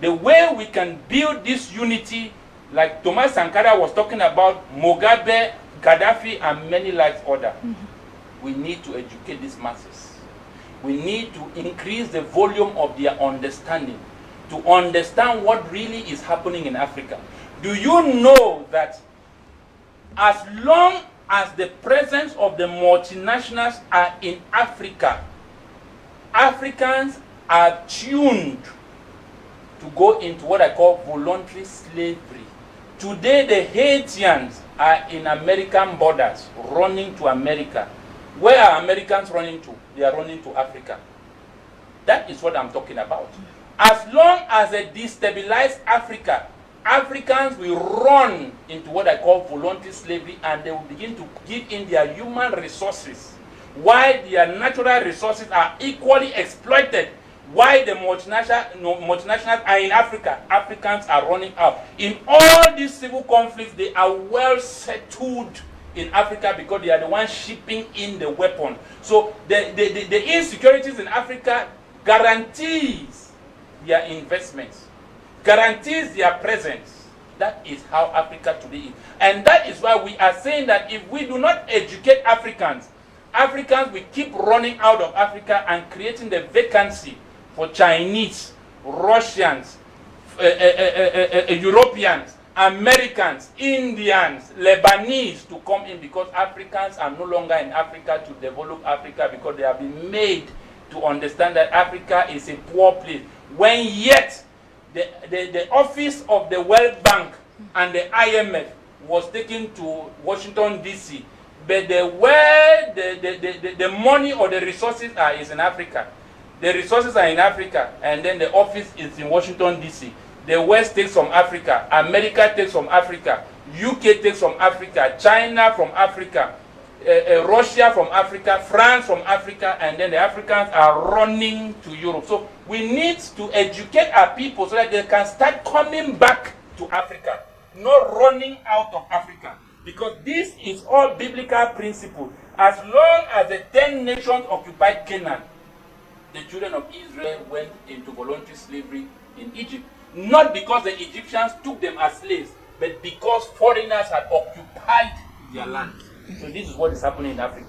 The way we can build this unity, like Thomas Sankara was talking about, Mugabe, Gaddafi, and many like others, we need to educate these masses. We need to increase the volume of their understanding, to understand what really is happening in Africa. Do you know that as long as the presence of the multinationals are in Africa, Africans are tuned to go into what I call voluntary slavery. Today, the Haitians are in American borders, running to America. Where are Americans running to? They are running to Africa. That is what I'm talking about. As long as they destabilize Africa, Africans will run into what I call voluntary slavery, and they will begin to give in their human resources, while their natural resources are equally exploited. Why the multinationals are in Africa, Africans are running out. In all these civil conflicts, they are well settled in Africa because they are the ones shipping in the weapon. So the insecurities in Africa guarantees their investments, guarantees their presence. That is how Africa today is. And that is why we are saying that if we do not educate Africans, Africans will keep running out of Africa and creating the vacancy for Chinese, Russians, Europeans, Americans, Indians, Lebanese to come in, because Africans are no longer in Africa to develop Africa, because they have been made to understand that Africa is a poor place. When yet the office of the World Bank and the IMF was taken to Washington, D.C., but where the money or the resources are is in Africa. The resources are in Africa, and then the office is in Washington, D.C. The West takes from Africa, America takes from Africa, UK takes from Africa, China from Africa, Russia from Africa, France from Africa, and then the Africans are running to Europe. So we need to educate our people so that they can start coming back to Africa, not running out of Africa. Because this is all biblical principle. As long as the 10 nations occupied Canaan, the children of Israel went into voluntary slavery in Egypt. Not because the Egyptians took them as slaves, but because foreigners had occupied their land. So this is what is happening in Africa.